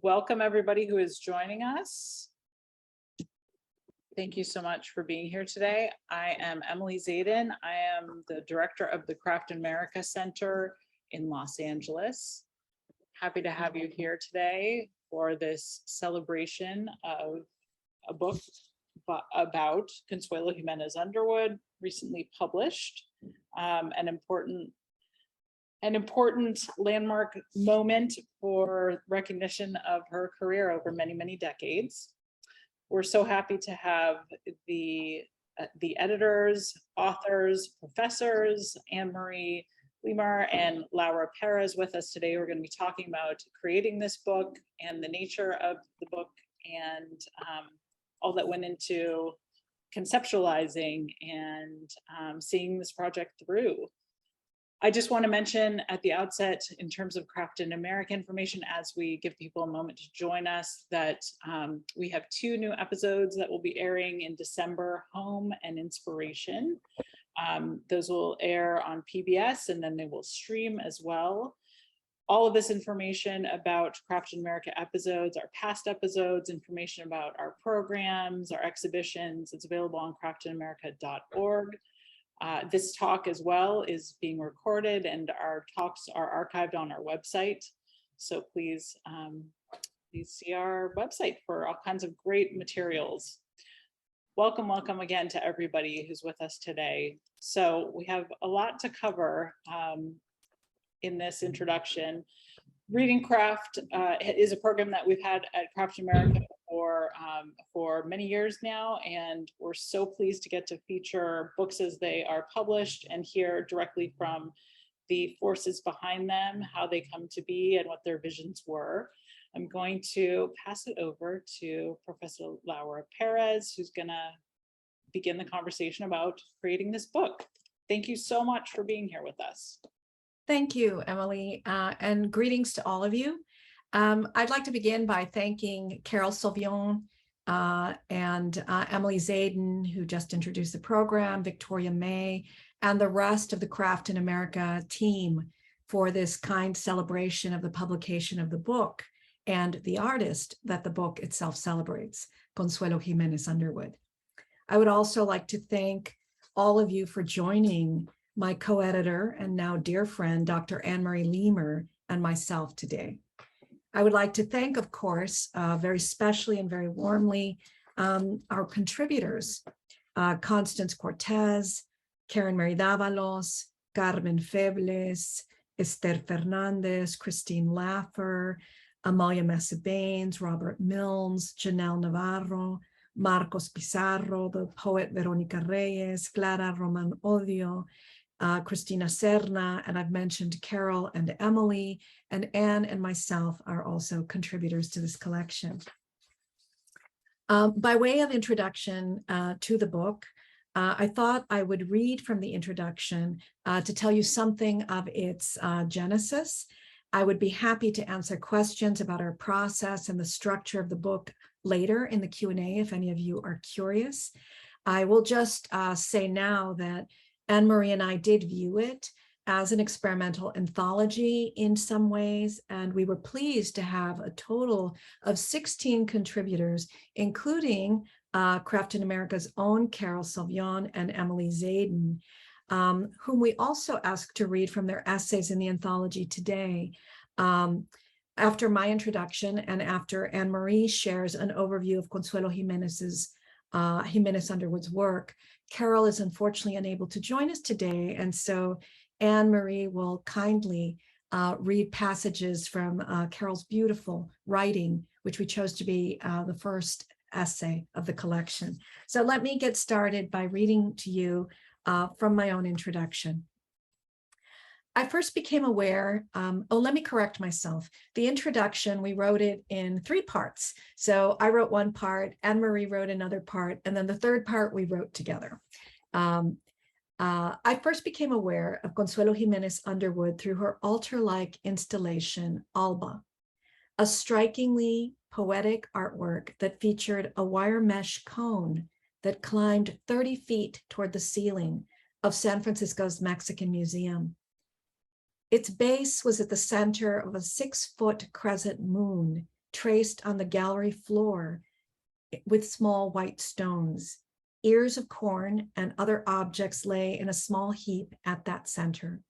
Welcome everybody who is joining us. Thank you so much for being here today. I am Emily Zayden. I am the director of the Craft in America Center in Los Angeles. Happy to have you here today for this celebration of a book about Consuelo Jimenez Underwood, recently published, an important landmark moment for recognition of her career over many, many decades. We're so happy to have the editors, authors, professors, Anne-Marie Leimer and Laura Pérez with us today. We're going to be talking about creating this book and the nature of the book and all that went into conceptualizing and seeing this project through. I just want to mention at the outset, in terms of Craft in America information, as we give people a moment to join us, that we have 2 new episodes that will be airing in December, Home and Inspiration. Those will air on PBS and then they will stream as well. All of this information about Craft in America episodes, our past episodes, information about our programs, our exhibitions, it's available on craftinamerica.org. This talk as well is being recorded and our talks are archived on our website. So please see our website for all kinds of great materials. Welcome, welcome again to everybody who's with us today. So we have a lot to cover in this introduction. Reading Craft is a program that we've had at Craft America for many years now, and we're so pleased to get to feature books as they are published and hear directly from the forces behind them, how they come to be and what their visions were. I'm going to pass it over to Professor Laura Pérez, who's gonna begin the conversation about creating this book. Thank you so much for being here with us. Thank you, Emily, and greetings to all of you. I'd like to begin by thanking Carol Sylvion and Emily Zayden, who just introduced the program, Victoria May, and the rest of the Craft in America team for this kind celebration of the publication of the book and the artist that the book itself celebrates, Consuelo Jimenez Underwood. I would also like to thank all of you for joining my co-editor and now dear friend, Dr. Anne-Marie Leimer, and myself today. I would like to thank, of course, very specially and very warmly, our contributors, Constance Cortez, Karen Mary Davalos, Carmen Febles, Esther Fernandez, Christine Laffer, Amalia Mesa-Baines, Robert Milnes, Janelle Navarro, Marcos Pizarro, the poet Veronica Reyes, Clara Roman Odio, Cristina Serna, and I've mentioned Carol and Emily, and Anne and myself are also contributors to this collection. By way of introduction to the book, I thought I would read from the introduction to tell you something of its genesis. I would be happy to answer questions about our process and the structure of the book later in the Q&A if any of you are curious. I will just say now that Anne-Marie and I did view it as an experimental anthology in some ways, and we were pleased to have a total of 16 contributors, including Craft in America's own Carol Sylvion and Emily Zayden, whom we also asked to read from their essays in the anthology today. After my introduction and after Anne-Marie shares an overview of Consuelo Jimenez Underwood's work, Carol is unfortunately unable to join us today, and so Anne-Marie will kindly read passages from Carol's beautiful writing, which we chose to be the first essay of the collection. So let me get started by reading to you from my own introduction. I first became aware, let me correct myself. The introduction, we wrote it in 3 parts. So I wrote one part, Anne-Marie wrote another part, and then the third part we wrote together. I first became aware of Consuelo Jimenez Underwood through her altar-like installation, Alba, a strikingly poetic artwork that featured a wire mesh cone that climbed 30 feet toward the ceiling of San Francisco's Mexican Museum. Its base was at the center of a 6-foot crescent moon traced on the gallery floor with small white stones. Ears of corn and other objects lay in a small heap at that center.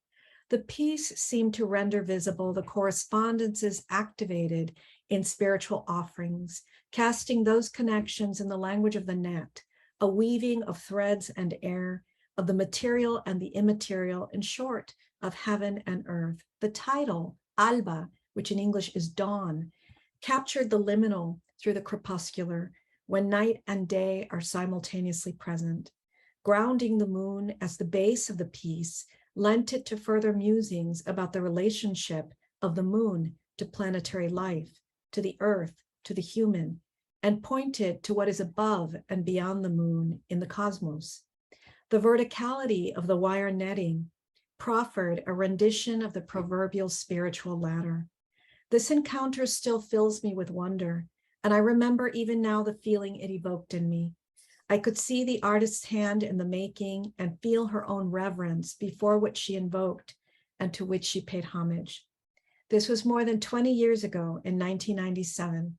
The piece seemed to render visible the correspondences activated in spiritual offerings, casting those connections in the language of the net, a weaving of threads and air, of the material and the immaterial, in short, of heaven and earth. The title, Alba, which in English is dawn, captured the liminal through the crepuscular, when night and day are simultaneously present. Grounding the moon as the base of the piece lent it to further musings about the relationship of the moon to planetary life, to the earth, to the human, and pointed to what is above and beyond the moon in the cosmos. The verticality of the wire netting proffered a rendition of the proverbial spiritual ladder. This encounter still fills me with wonder, and I remember even now the feeling it evoked in me. I could see the artist's hand in the making and feel her own reverence before what she invoked and to which she paid homage. This was more than 20 years ago in 1997.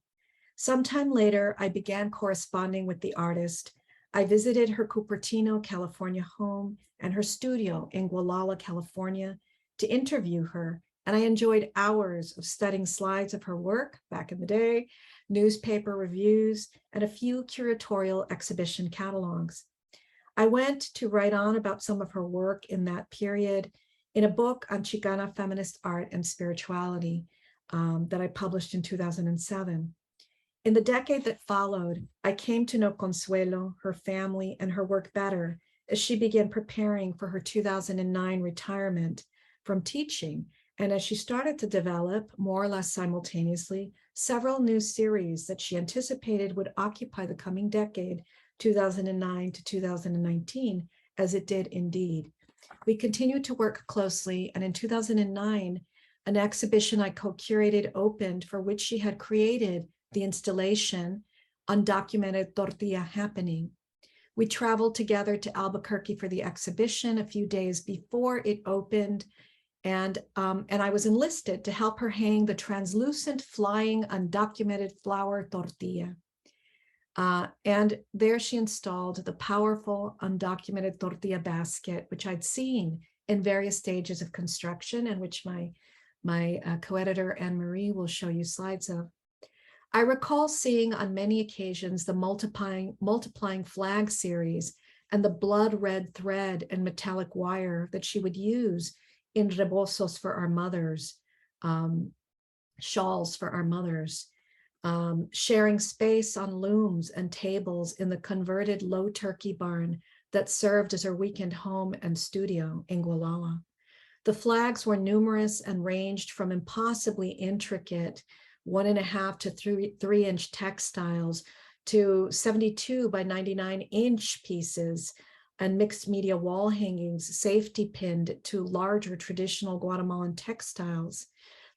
Sometime later, I began corresponding with the artist. I visited her Cupertino, California home and her studio in Gualala, California, to interview her, and I enjoyed hours of studying slides of her work back in the day, newspaper reviews, and a few curatorial exhibition catalogs. I went to write on about some of her work in that period in a book on Chicana feminist art and spirituality that I published in 2007. In the decade that followed, I came to know Consuelo, her family, and her work better as she began preparing for her 2009 retirement from teaching, and as she started to develop, more or less simultaneously, several new series that she anticipated would occupy the coming decade, 2009 to 2019, as it did indeed. We continued to work closely, and in 2009, an exhibition I co-curated opened for which she had created the installation Undocumented Tortilla Happening. We traveled together to Albuquerque for the exhibition a few days before it opened, and I was enlisted to help her hang the translucent flying undocumented flour tortilla. And there she installed the powerful undocumented tortilla basket, which I'd seen in various stages of construction and which my co-editor Anne-Marie will show you slides of. I recall seeing on many occasions the multiplying flag series and the blood red thread and metallic wire that she would use in rebosos for our mothers, shawls for our mothers, sharing space on looms and tables in the converted low turkey barn that served as her weekend home and studio in Gualala. The flags were numerous and ranged from impossibly intricate 1.5 to 3 inch textiles to 72 by 99 inch pieces and mixed media wall hangings, safety pinned to larger traditional Guatemalan textiles.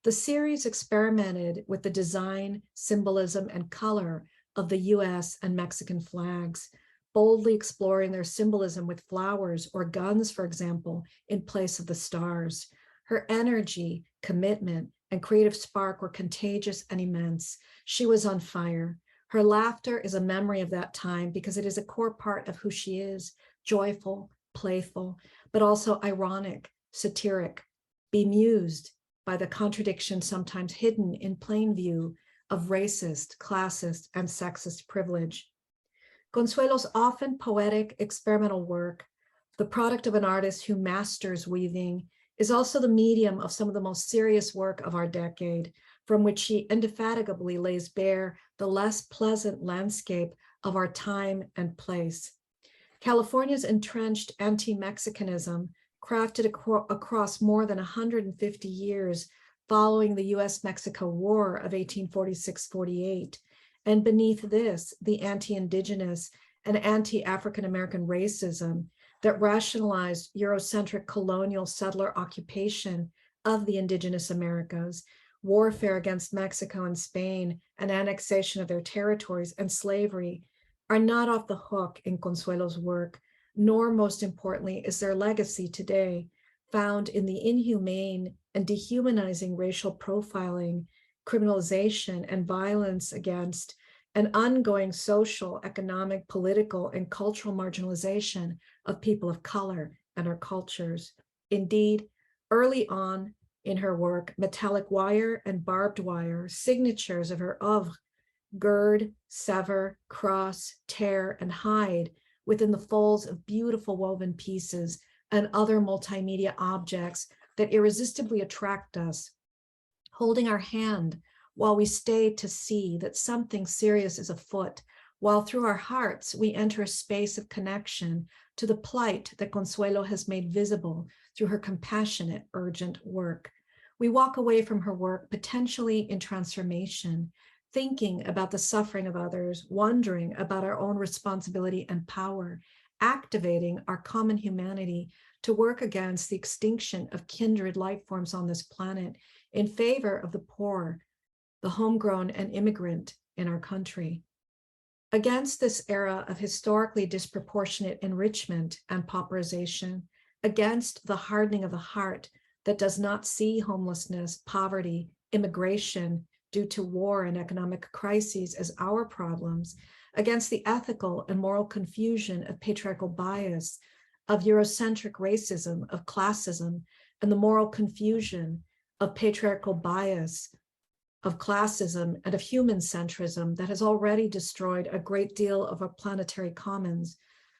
The series experimented with the design, symbolism, and color of the U.S. and Mexican flags, boldly exploring their symbolism with flowers or guns, for example, in place of the stars. Her energy, commitment, and creative spark were contagious and immense. She was on fire. Her laughter is a memory of that time because it is a core part of who she is, joyful, playful, but also ironic, satiric, bemused by the contradiction sometimes hidden in plain view of racist, classist, and sexist privilege. Consuelo's often poetic experimental work, the product of an artist who masters weaving, is also the medium of some of the most serious work of our decade, from which she indefatigably lays bare the less pleasant landscape of our time and place. California's entrenched anti-Mexicanism, crafted across more than 150 years following the U.S.-Mexico War of 1846-48, and beneath this, the anti-Indigenous and anti-African-American racism that rationalized Eurocentric colonial settler occupation of the Indigenous Americas, warfare against Mexico and Spain, and annexation of their territories and slavery, are not off the hook in Consuelo's work, nor, most importantly, is their legacy today found in the inhumane and dehumanizing racial profiling criminalization, and violence against an ongoing social, economic, political, and cultural marginalization of people of color and our cultures. Indeed, early on in her work, metallic wire and barbed wire, signatures of her oeuvre, gird, sever, cross, tear, and hide within the folds of beautiful woven pieces and other multimedia objects that irresistibly attract us, holding our hand while we stay to see that something serious is afoot, while through our hearts we enter a space of connection to the plight that Consuelo has made visible through her compassionate, urgent work. We walk away from her work potentially in transformation, thinking about the suffering of others, wondering about our own responsibility and power, activating our common humanity to work against the extinction of kindred life forms on this planet in favor of the poor, the homegrown and immigrant in our country. Against this era of historically disproportionate enrichment and pauperization, against the hardening of the heart that does not see homelessness, poverty, immigration due to war and economic crises as our problems, against the ethical and moral confusion of patriarchal bias, of Eurocentric racism, of classism, and the moral confusion of patriarchal bias, of classism, and of human centrism that has already destroyed a great deal of our planetary commons,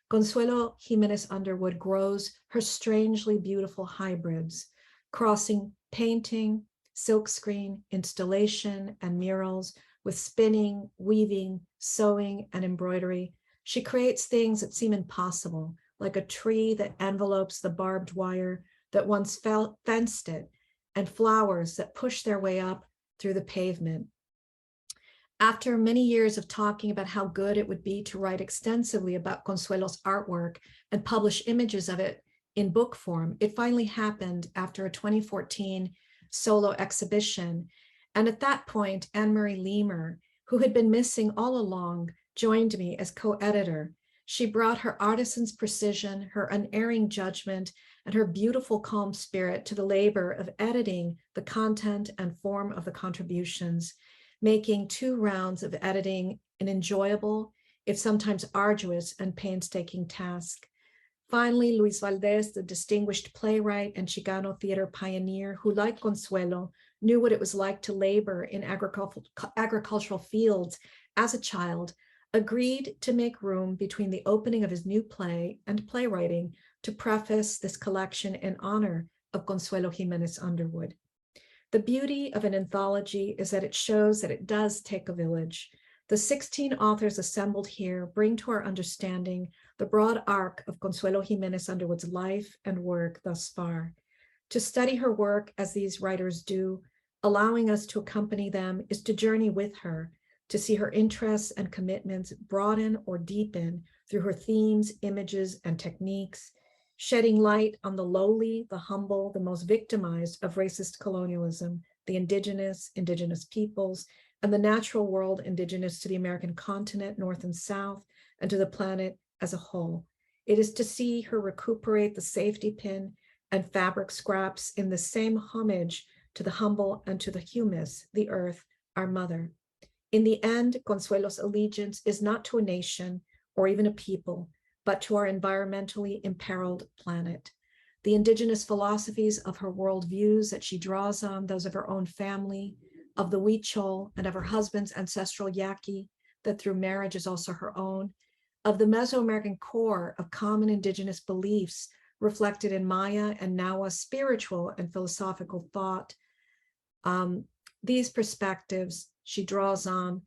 Consuelo Jimenez Underwood grows her strangely beautiful hybrids, crossing painting, silkscreen, installation, and murals with spinning, weaving, sewing, and embroidery. She creates things that seem impossible, like a tree that envelopes the barbed wire that once fenced it, and flowers that push their way up through the pavement. After many years of talking about how good it would be to write extensively about Consuelo's artwork and publish images of it in book form, it finally happened after a 2014 solo exhibition. And at that point, Anne-Marie Leimer, who had been missing all along, joined me as co-editor. She brought her artisan's precision, her unerring judgment, and her beautiful, calm spirit to the labor of editing the content and form of the contributions, making 2 rounds of editing an enjoyable, if sometimes arduous and painstaking task. Finally, Luis Valdez, the distinguished playwright and Chicano theater pioneer who, like Consuelo, knew what it was like to labor in agricultural fields as a child, agreed to make room between the opening of his new play and playwriting to preface this collection in honor of Consuelo Jimenez Underwood. The beauty of an anthology is that it shows that it does take a village. The 16 authors assembled here bring to our understanding the broad arc of Consuelo Jimenez Underwood's life and work thus far. To study her work as these writers do, allowing us to accompany them, is to journey with her, to see her interests and commitments broaden or deepen through her themes, images, and techniques, shedding light on the lowly, the humble, the most victimized of racist colonialism, the indigenous peoples, and the natural world indigenous to the American continent, North and South, and to the planet as a whole. It is to see her recuperate the safety pin and fabric scraps in the same homage to the humble and to the humus, the earth, our mother. In the end, Consuelo's allegiance is not to a nation or even a people, but to our environmentally imperiled planet. The indigenous philosophies of her worldviews that she draws on, those of her own family, of the Huichol, and of her husband's ancestral Yaqui, that through marriage is also her own, of the Mesoamerican core of common indigenous beliefs reflected in Maya and Nahua spiritual and philosophical thought. These perspectives she draws on,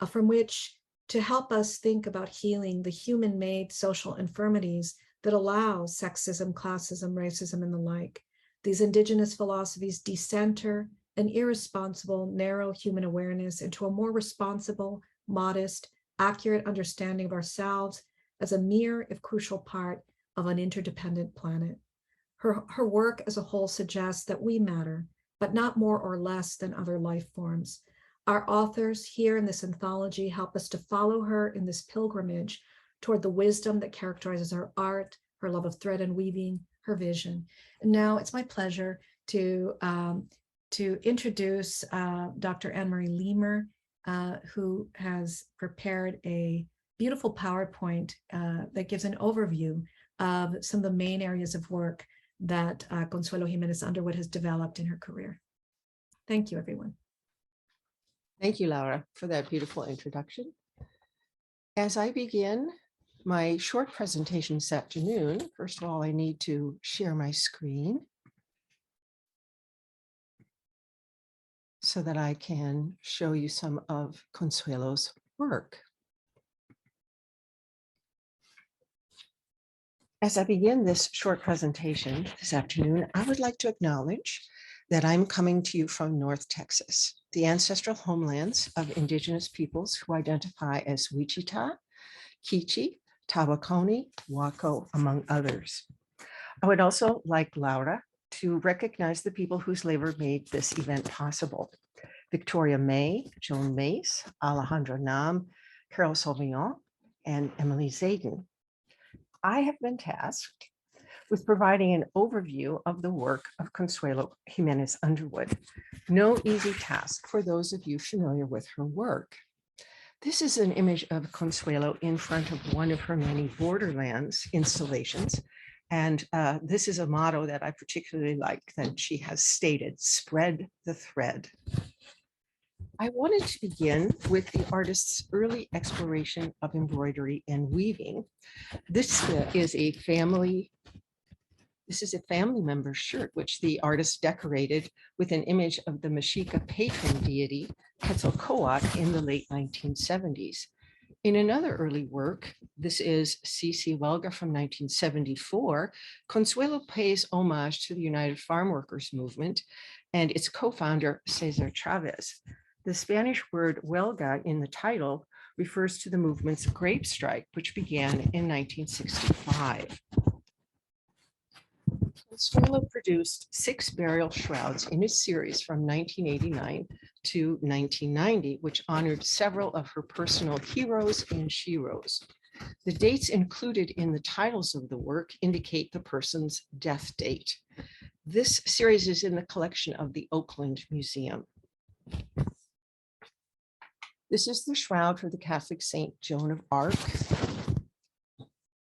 from which to help us think about healing the human-made social infirmities that allow sexism, classism, racism, and the like. These indigenous philosophies decenter an irresponsible, narrow human awareness into a more responsible, modest, accurate understanding of ourselves as a mere, if crucial, part of an interdependent planet. Her work as a whole suggests that we matter, but not more or less than other life forms. Our authors here in this anthology help us to follow her in this pilgrimage toward the wisdom that characterizes her art, her love of thread and weaving, her vision. And now it's my pleasure to to introduce Dr. Anne-Marie Leimer, who has prepared a beautiful PowerPoint that gives an overview of some of the main areas of work that Consuelo Jimenez Underwood has developed in her career. Thank you, everyone. Thank you, Laura, for that beautiful introduction. As I begin my short presentation this afternoon, first of all, I need to share my screen so that I can show you some of Consuelo's work. As I begin this short presentation this afternoon, I would like to acknowledge that I'm coming to you from North Texas, the ancestral homelands of Indigenous peoples who identify as Wichita, Kichi, Tabaconi, Waco, among others. I would also like Laura to recognize the people whose labor made this event possible. Victoria May, Joan Mace, Alejandra Nam, Carol Sauvignon, and Emily Zayden. I have been tasked with providing an overview of the work of Consuelo Jimenez Underwood. No easy task for those of you familiar with her work. This is an image of Consuelo in front of one of her many borderlands installations. And this is a motto that I particularly like that she has stated, "Spread the thread." I wanted to begin with the artist's early exploration of embroidery and weaving. This is a family member's shirt, which the artist decorated with an image of the Mexica patron deity, Quetzalcoatl, in the late 1970s. In another early work, this is C.C. Huelga from 1974, Consuelo pays homage to the United Farm Workers Movement and its co-founder, Cesar Chavez. The Spanish word huelga in the title refers to the movement's grape strike, which began in 1965. Consuelo produced 6 burial shrouds in a series from 1989 to 1990, which honored several of her personal heroes and sheroes. The dates included in the titles of the work indicate the person's death date. This series is in the collection of the Oakland Museum. This is the shroud for the Catholic Saint Joan of Arc.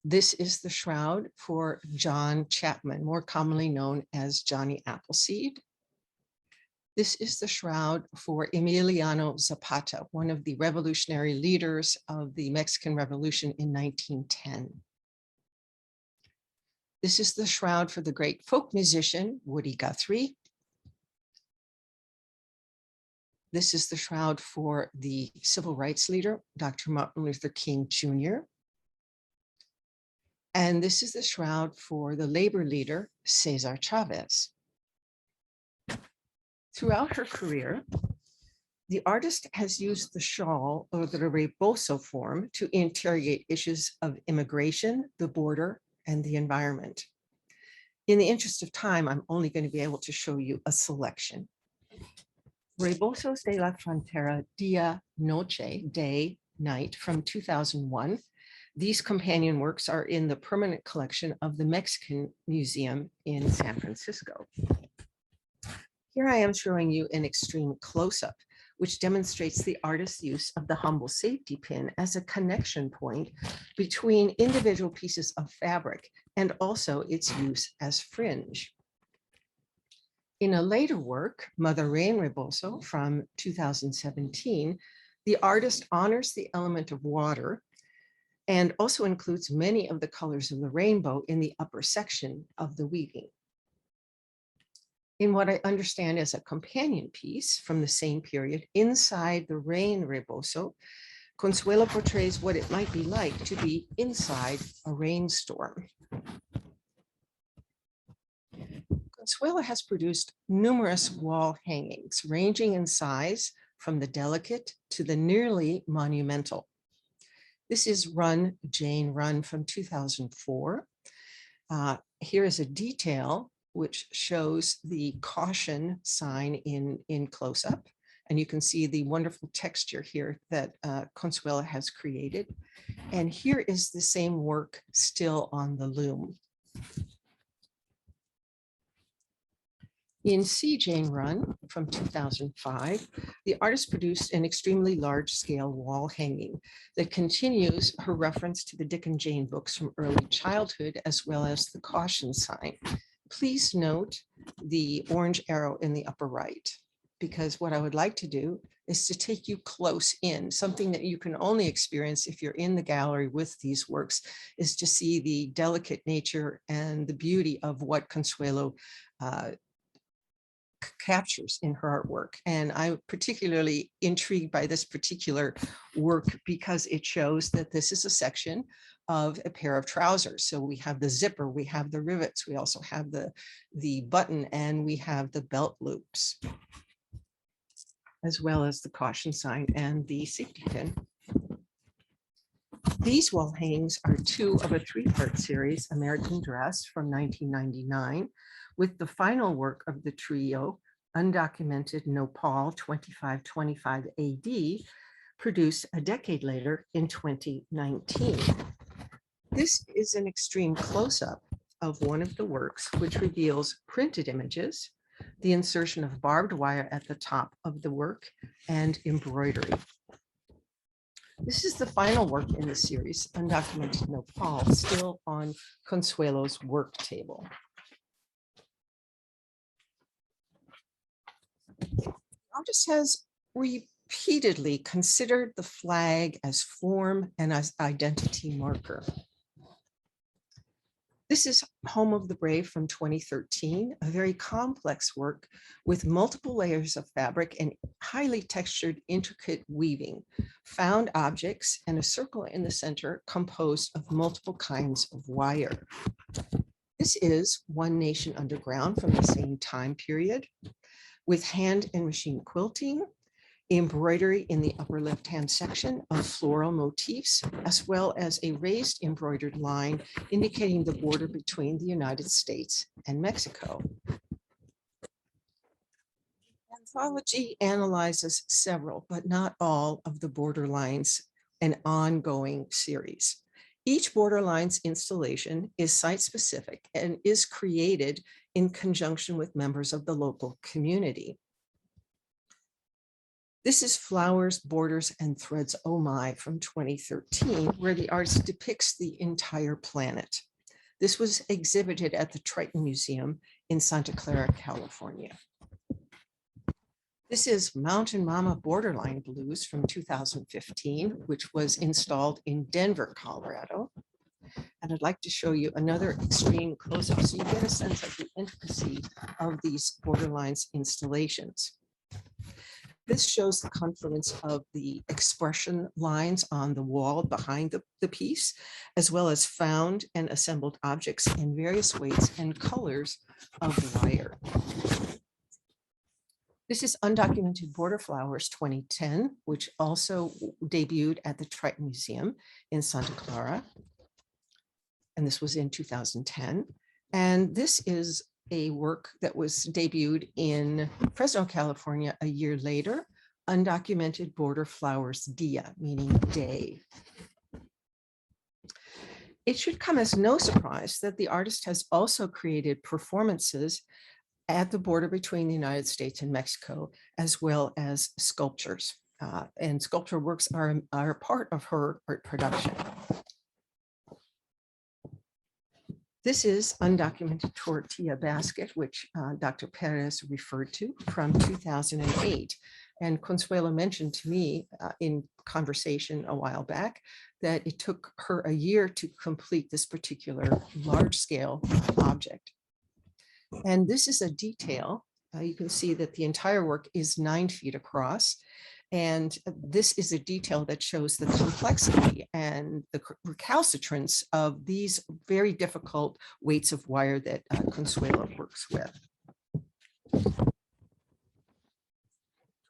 This is the shroud for John Chapman, more commonly known as Johnny Appleseed. This is the shroud for Emiliano Zapata, one of the revolutionary leaders of the Mexican Revolution in 1910. This is the shroud for the great folk musician, Woody Guthrie. This is the shroud for the civil rights leader, Dr. Martin Luther King Jr. And this is the shroud for the labor leader, Cesar Chavez. Throughout her career, the artist has used the shawl or the rebozo form to interrogate issues of immigration, the border, and the environment. In the interest of time, I'm only going to be able to show you a selection. Rebozos de la Frontera, Dia, Noche, Day, Night, from 2001. These companion works are in the permanent collection of the Mexican Museum in San Francisco. Here I am showing you an extreme close-up, which demonstrates the artist's use of the humble safety pin as a connection point between individual pieces of fabric and also its use as fringe. In a later work, Mother Rain Rebozo from 2017, the artist honors the element of water and also includes many of the colors of the rainbow in the upper section of the weaving. In what I understand as a companion piece from the same period, inside the Rain Rebozo, Consuelo portrays what it might be like to be inside a rainstorm. Consuelo has produced numerous wall hangings, ranging in size from the delicate to the nearly monumental. This is Run, Jane Run from 2004. Here is a detail which shows the caution sign in close-up. And you can see the wonderful texture here that Consuelo has created. And here is the same work still on the loom. In C. Jane Run from 2005, the artist produced an extremely large-scale wall hanging that continues her reference to the Dick and Jane books from early childhood, as well as the caution sign. Please note the orange arrow in the upper right, because what I would like to do is to take you close in. Something that you can only experience if you're in the gallery with these works is to see the delicate nature and the beauty of what Consuelo captures in her artwork. And I'm particularly intrigued by this particular work because it shows that this is a section of a pair of trousers. So we have the zipper, we have the rivets, we also have the button, and we have the belt loops, as well as the caution sign and the safety pin. These wall hangings are two of a three-part series, American Dress from 1999, with the final work of the trio, Undocumented Nopal 2525 AD, produced a decade later in 2019. This is an extreme close-up of one of the works, which reveals printed images, the insertion of barbed wire at the top of the work, and embroidery. This is the final work in the series, Undocumented Nopal, still on Consuelo's work table. The artist has repeatedly considered the flag as form and as identity marker. This is Home of the Brave from 2013, a very complex work with multiple layers of fabric and highly textured, intricate weaving, found objects, and a circle in the center composed of multiple kinds of wire. This is One Nation Underground from the same time period, with hand and machine quilting, embroidery in the upper left-hand section of floral motifs, as well as a raised embroidered line indicating the border between the United States and Mexico. Anthology analyzes several, but not all, of the borderlines, an ongoing series. Each borderlines installation is site-specific and is created in conjunction with members of the local community. This is Flowers, Borders, and Threads, Oh My from 2013, where the artist depicts the entire planet. This was exhibited at the Triton Museum in Santa Clara, California. This is Mountain Mama Borderline Blues from 2015, which was installed in Denver, Colorado. And I'd like to show you another extreme close-up so you get a sense of the intricacy of these borderlines installations. This shows the confluence of the expression lines on the wall behind the piece, as well as found and assembled objects in various weights and colors of wire. This is Undocumented Border Flowers 2010, which also debuted at the Triton Museum in Santa Clara. And this was in 2010. And this is a work that was debuted in Fresno, California a year later, Undocumented Border Flowers Dia, meaning day. It should come as no surprise that the artist has also created performances at the border between the United States and Mexico, as well as sculptures. And sculpture works are a part of her art production. This is Undocumented Tortilla Basket, which Dr. Pérez referred to, from 2008. And Consuelo mentioned to me in conversation a while back that it took her a year to complete this particular large-scale object. And this is a detail. You can see that the entire work is 9 feet across. And this is a detail that shows the complexity and the recalcitrance of these very difficult weights of wire that Consuelo works with.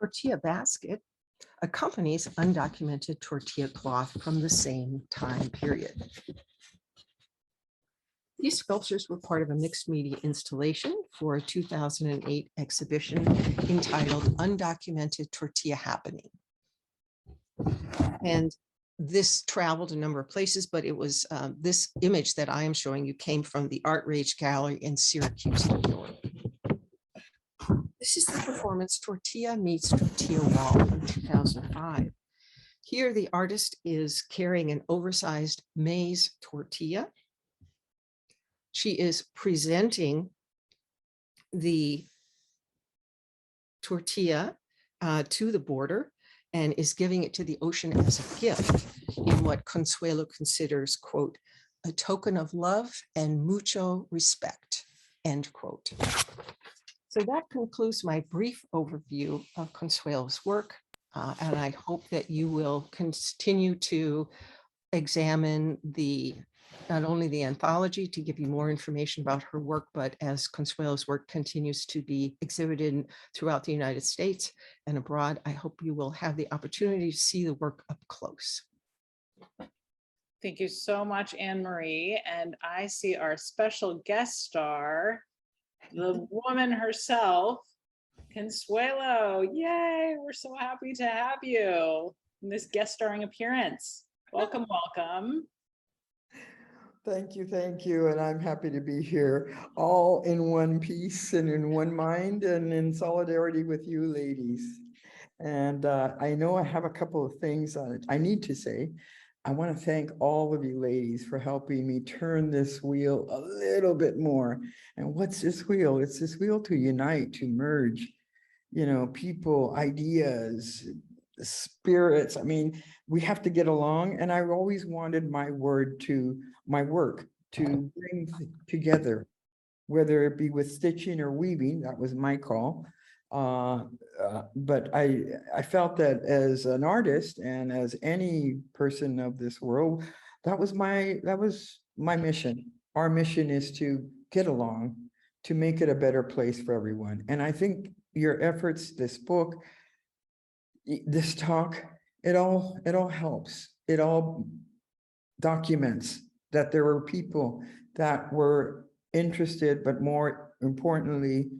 Tortilla Basket accompanies Undocumented Tortilla Cloth from the same time period. These sculptures were part of a mixed media installation for a 2008 exhibition entitled Undocumented Tortilla Happening. And this traveled a number of places, but it was this image that I am showing you came from the Art Rage Gallery in Syracuse, New York. This is the performance Tortilla Meets Tortilla Wall in 2005. Here, the artist is carrying an oversized maize tortilla. She is presenting the tortilla to the border and is giving it to the ocean as a gift in what Consuelo considers, quote, a token of love and mucho respect, end quote. So that concludes my brief overview of Consuelo's work. And I hope that you will continue to examine not only the anthology to give you more information about her work, but as Consuelo's work continues to be exhibited throughout the United States and abroad, I hope you will have the opportunity to see the work up close. Thank you so much, Anne Marie. And I see our special guest star, the woman herself, Consuelo. Yay, we're so happy to have you in this guest starring appearance. Welcome, welcome. Thank you. And I'm happy to be here, all in one piece and in one mind and in solidarity with you ladies. And I know I have a couple of things I need to say. I want to thank all of you ladies for helping me turn this wheel a little bit more. And what's this wheel? It's this wheel to unite, to merge, you know, people, ideas, spirits. I mean, we have to get along. And I always wanted my work to bring together, whether it be with stitching or weaving. That was my call. But I felt that as an artist and as any person of this world, that was my mission. Our mission is to get along, to make it a better place for everyone. And I think your efforts, this book, this talk, it all helps. It all documents that there were people that were interested, but more importantly,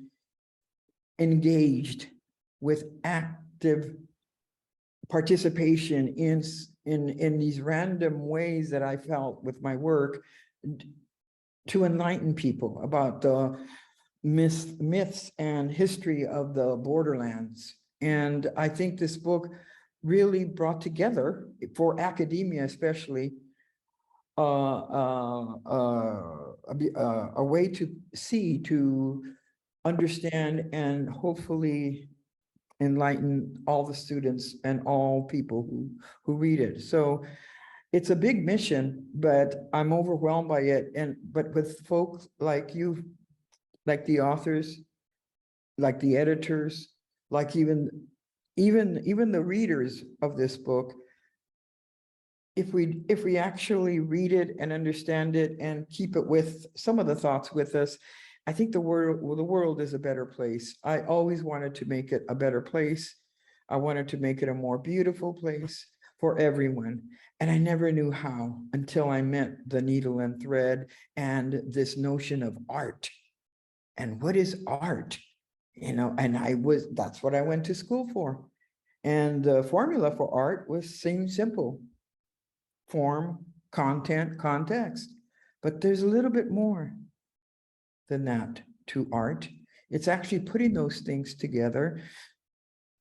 engaged with active participation in these random ways that I felt with my work to enlighten people about the myths and history of the borderlands. And I think this book really brought together, for academia especially, a way to see, to understand, and hopefully enlighten all the students and all people who read it. So it's a big mission, but I'm overwhelmed by it. But with folks like you, like the authors, like the editors, like even the readers of this book, if we actually read it and understand it and keep it with some of the thoughts with us, I think the world is a better place. I always wanted to make it a better place. I wanted to make it a more beautiful place for everyone. And I never knew how until I met the needle and thread and this notion of art. And what is art? You know, and that's what I went to school for. And the formula for art seemed simple. Form, content, context. But there's a little bit more than that to art. It's actually putting those things together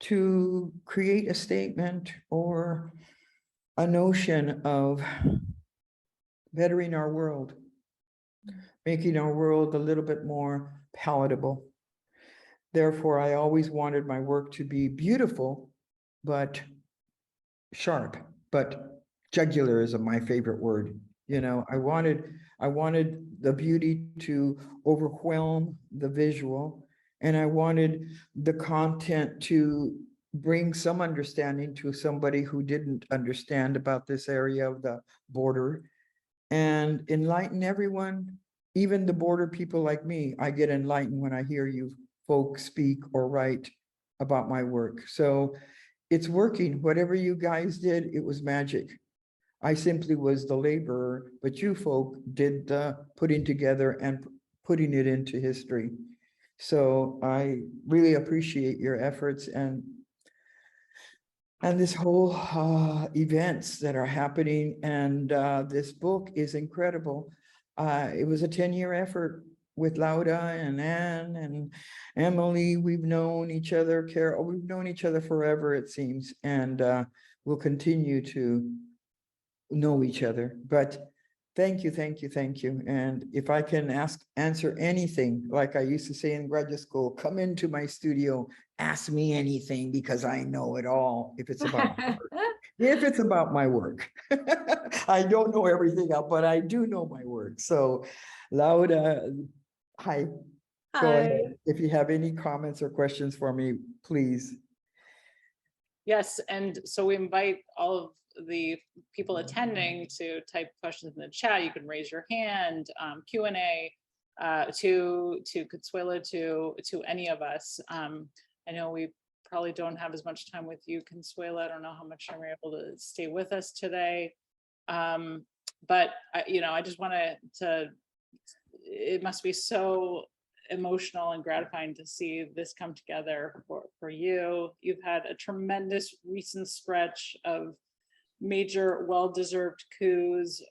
to create a statement or a notion of bettering our world, making our world a little bit more palatable. Therefore, I always wanted my work to be beautiful, but sharp, but jugular is my favorite word. You know, I wanted the beauty to overwhelm the visual, and I wanted the content to bring some understanding to somebody who didn't understand about this area of the border, and enlighten everyone, even the border people like me. I get enlightened when I hear you folks speak or write about my work. So it's working. Whatever you guys did, it was magic. I simply was the laborer, but you folk did the putting together and putting it into history. So I really appreciate your efforts and this whole events that are happening. And this book is incredible. It was a 10-year effort. with Lauda and Anne and Emily. We've known each other, Carol, we've known each other forever, it seems, and we'll continue to know each other. But thank you, thank you, thank you. And if I can answer anything, like I used to say in graduate school, come into my studio, ask me anything because I know it all if it's about if it's about my work. I don't know everything else, but I do know my work. So Lauda, hi, go ahead. If you have any comments or questions for me, please. Yes, and so we invite all of the people attending to type questions in the chat. You can raise your hand, Q&A to Consuelo, to any of us. I know we probably don't have as much time with you, Consuelo. I don't know how much time you're able to stay with us today. But I just wanted to, it must be so emotional and gratifying to see this come together for you. You've had a tremendous recent stretch of major well-deserved coups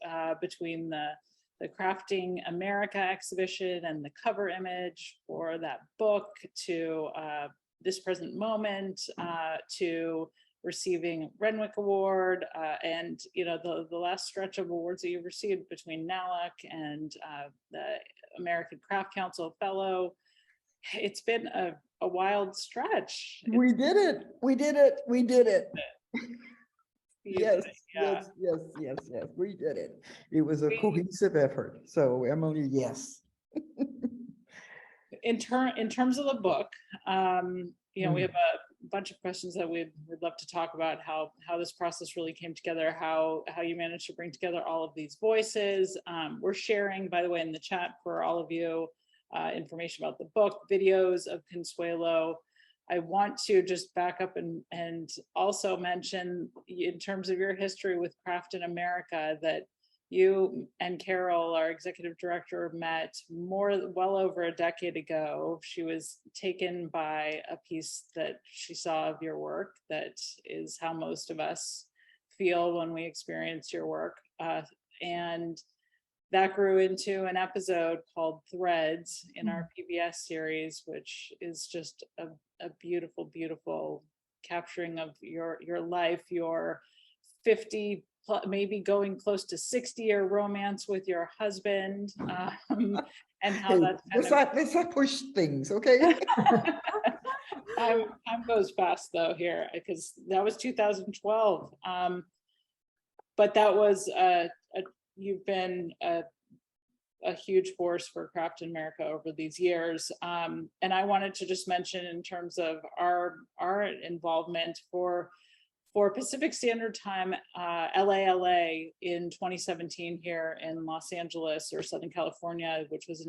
between the Crafting America exhibition and the cover image for that book, to this present moment, to receiving Renwick Award, and the last stretch of awards that you've received between NALAC and the American Craft Council Fellow. It's been a wild stretch. We did it. We did it. We did it. Yes, Yeah. yes, we did it. It was a cohesive effort. So Emily, yes. In terms of the book, we have a bunch of questions that we'd love to talk about, how this process really came together, how you managed to bring together all of these voices. We're sharing, by the way, in the chat for all of you, information about the book, videos of Consuelo. I want to just back up and also mention, in terms of your history with Craft in America, that you and Carol, our executive director, met well over a decade ago. She was taken by a piece that she saw of your work. That is how most of us feel when we experience your work. And that grew into an episode called Threads in our PBS series, which is just a beautiful, beautiful capturing of your life, your 50, maybe going close to 60-year romance with your husband, and how that's let's not push things, okay? time goes fast though here, because that was 2012. But that was you've been a huge force for Craft in America over these years. And I wanted to just mention, in terms of our involvement for Pacific Standard Time, LA in 2017 here in Los Angeles or Southern California, which was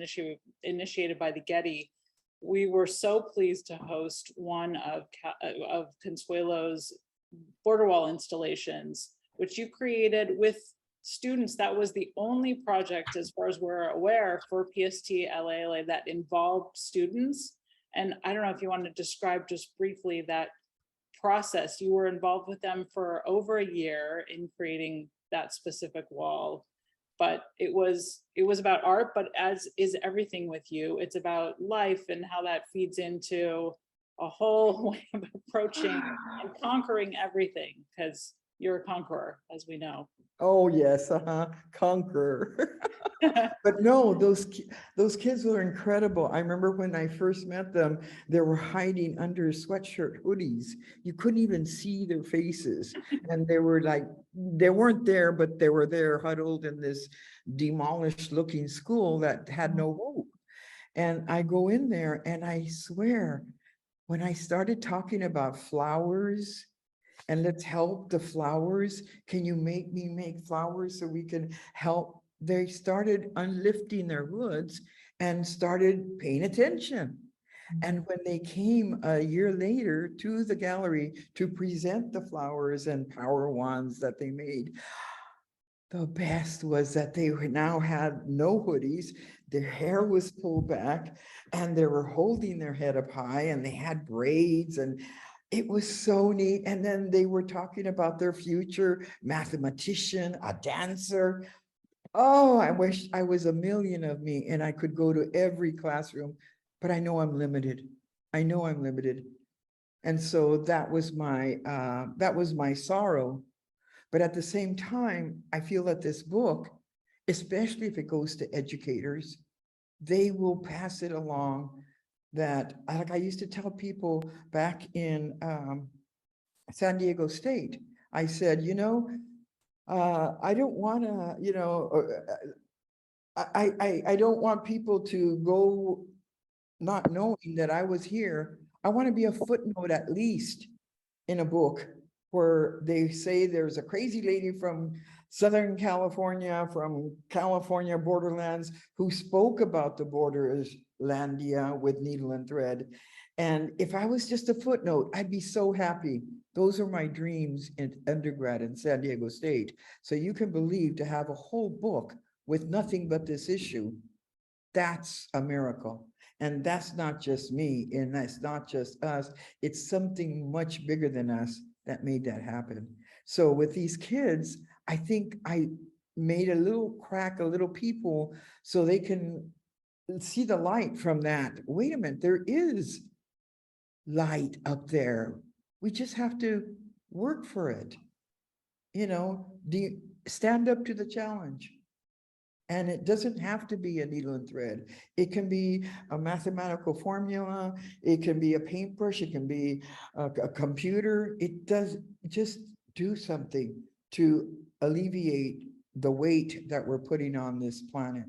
initiated by the Getty. We were so pleased to host one of Consuelo's border wall installations, which you created with students. That was the only project, as far as we're aware, for PST LA that involved students. And I don't know if you want to describe just briefly that process. You were involved with them for over a year in creating that specific wall, but it was about art, but as is everything with you, it's about life and how that feeds into a whole way of approaching and conquering everything, because you're a conqueror, as we know. Oh yes, conqueror. But no, those kids were incredible. I remember when I first met them, they were hiding under sweatshirt hoodies. You couldn't even see their faces. And they were like, they weren't there, but they were there huddled in this demolished looking school that had no roof. And I go in there and I swear, when I started talking about flowers, and let's help the flowers, can you make me make flowers so we can help? They started unlifting their hoods and started paying attention. And when they came a year later to the gallery to present the flowers and power wands that they made, the best was that they now had no hoodies, their hair was pulled back, and they were holding their head up high, and they had braids, and it was so neat. And then they were talking about their future mathematician, a dancer. Oh, I wish I was a million of me and I could go to every classroom, but I know I'm limited. I know I'm limited. And so that was my sorrow. But at the same time, I feel that this book, especially if it goes to educators, they will pass it along. That, like I used to tell people back in San Diego State, I said, I don't want to, I don't want people to go not knowing that I was here. I want to be a footnote at least in a book where they say there's a crazy lady from Southern California, from California borderlands, who spoke about the borders landia with needle and thread. And if I was just a footnote, I'd be so happy. Those are my dreams in undergrad in San Diego State. So you can believe, to have a whole book with nothing but this issue, that's a miracle. And that's not just me, and that's not just us. It's something much bigger than us that made that happen. So with these kids, I think I made a little crack, a little peephole, so they can see the light from that. Wait a minute, there is light up there. We just have to work for it. Do you stand up to the challenge? And it doesn't have to be a needle and thread. It can be a mathematical formula. It can be a paintbrush. It can be a computer. It does just do something to alleviate the weight that we're putting on this planet.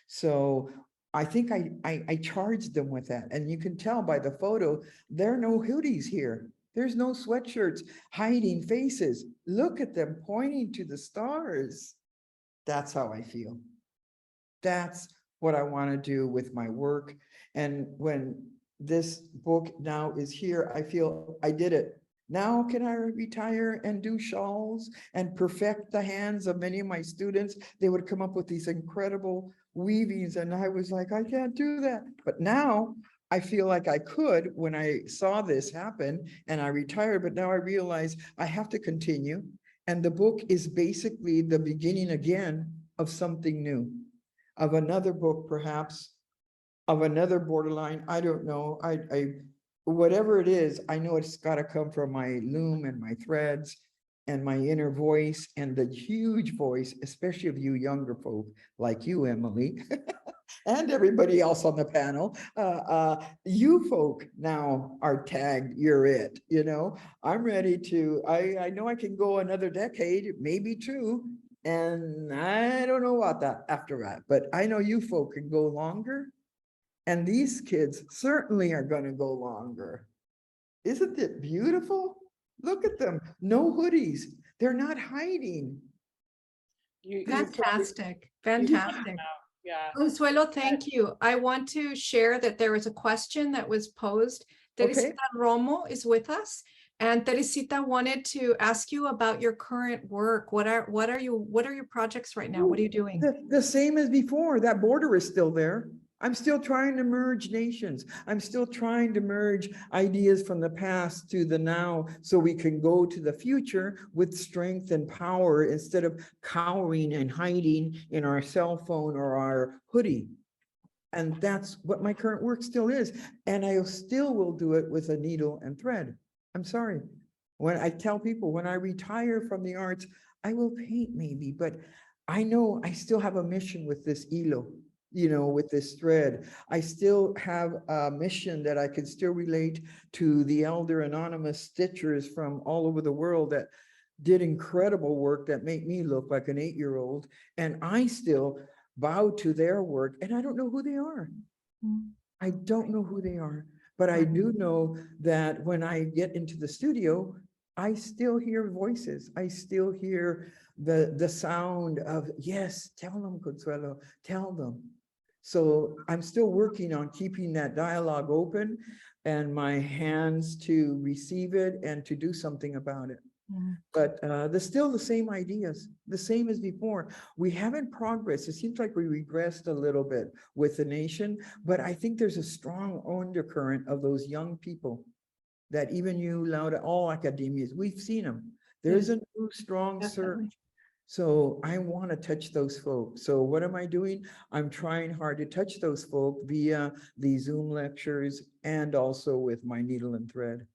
So I think I charged them with that. And you can tell by the photo, there are no hoodies here. There's no sweatshirts hiding faces. Look at them pointing to the stars. That's how I feel. That's what I want to do with my work. And when this book now is here, I feel I did it. Now can I retire and do shawls and perfect the hands of many of my students? They would come up with these incredible weavings, and I was like, I can't do that. But now I feel like I could when I saw this happen and I retired, but now I realize I have to continue. And the book is basically the beginning again of something new, of another book, perhaps, of another borderline. I don't know. Whatever it is, I know it's got to come from my loom and my threads and my inner voice and the huge voice, especially of you younger folk like you, Emily, and everybody else on the panel. You folk now are tagged, you're it, I'm ready to, I know I can go another decade, maybe two, and I don't know about that after that, but I know you folk can go longer. And these kids certainly are going to go longer. Isn't it beautiful? Look at them. No hoodies. They're not hiding. Fantastic, You fantastic. Yeah. Consuelo, thank you. I want to share that there was a question that was posed. Teresita Romo is with us, and Teresita wanted to ask you about your current work. What are your projects right now? What are you doing? The same as before. That border is still there. I'm still trying to merge nations. I'm still trying to merge ideas from the past to the now, so we can go to the future with strength and power instead of cowering and hiding in our cell phone or our hoodie. And that's what my current work still is. And I still will do it with a needle and thread. I'm sorry. When I tell people, when I retire from the arts, I will paint maybe, but I know I still have a mission with this hilo, with this thread. I still have a mission that I can still relate to the elder anonymous stitchers from all over the world that did incredible work that made me look like an 8-year-old. And I still bow to their work, and I don't know who they are. I don't know who they are, but I do know that when I get into the studio, I still hear voices. I still hear the sound of, yes, tell them, Consuelo, tell them. So I'm still working on keeping that dialogue open and my hands to receive it and to do something about it. But there's still the same ideas, the same as before. We haven't progressed. It seems like we regressed a little bit with the nation, but I think there's a strong undercurrent of those young people that even you, Laura, all academias, we've seen them. There's a new strong surge. So I want to touch those folks. So what am I doing? I'm trying hard to touch those folk via the Zoom lectures and also with my needle and thread.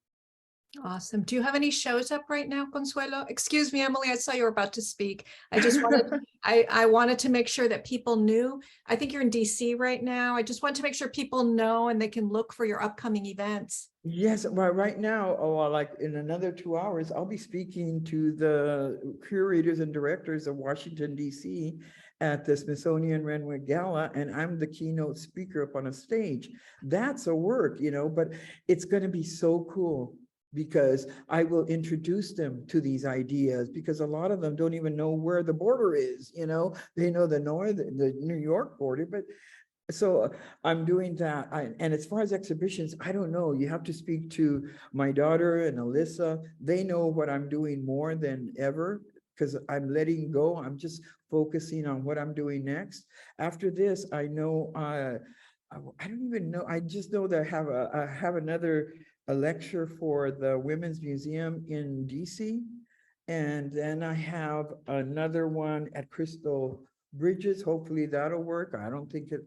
Awesome. Do you have any shows up right now, Consuelo? Excuse me, Emily, I saw you were about to speak. I just wanted, I wanted to make sure that people knew. I think you're in DC right now. I just wanted to make sure people know and they can look for your upcoming events. Yes, well, right now, like in another 2 hours, I'll be speaking to the curators and directors of Washington, DC at the Smithsonian Renwick Gala, and I'm the keynote speaker up on a stage. That's a work, but it's going to be so cool because I will introduce them to these ideas because a lot of them don't even know where the border is, they know the New York border, but so I'm doing that. And as far as exhibitions, I don't know. You have to speak to my daughter and Alyssa. They know what I'm doing more than ever because I'm letting go. I'm just focusing on what I'm doing next. After this, I know, I don't even know. I just know that I have another a lecture for the Women's Museum in DC. And then I have another one at Crystal Bridges. Hopefully that'll work. I don't think it,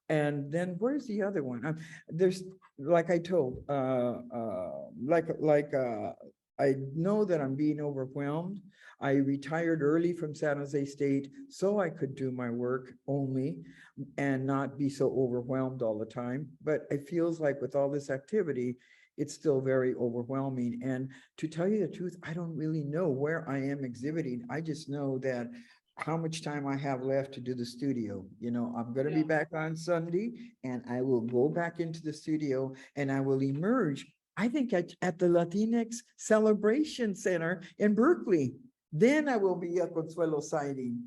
and then where's the other one? There's, like I told, I know that I'm being overwhelmed. I retired early from San Jose State so I could do my work only and not be so overwhelmed all the time. But it feels like with all this activity, it's still very overwhelming. And to tell you the truth, I don't really know where I am exhibiting. I just know that how much time I have left to do the studio. I'm going to be back on Sunday and I will go back into the studio and I will emerge, I think at the Latinx Celebration Center in Berkeley. Then I will be a Consuelo sighting.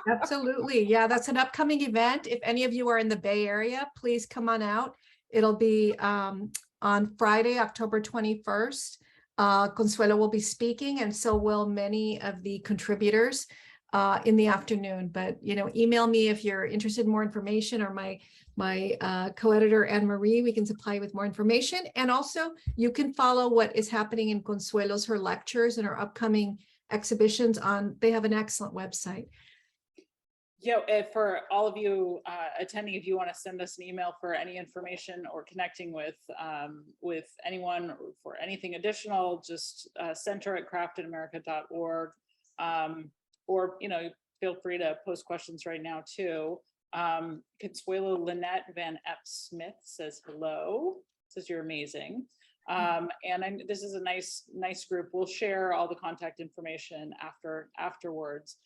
Absolutely. Yeah, that's an upcoming event. If any of you are in the Bay Area, please come on out. It'll be on Friday, October 21st. Consuelo will be speaking, and so will many of the contributors in the afternoon. But email me if you're interested in more information, or my co-editor Anne Marie. We can supply you with more information. And also, you can follow what is happening in Consuelo's, her lectures, and her upcoming exhibitions on. They have an excellent website. For all of you attending, if you want to send us an email for any information or connecting with anyone for anything additional, just center@craftedamerica.org, or feel free to post questions right now too. Consuelo Lynette Van Epp Smith says hello. Says you're amazing. And this is a nice group. We'll share all the contact information afterwards.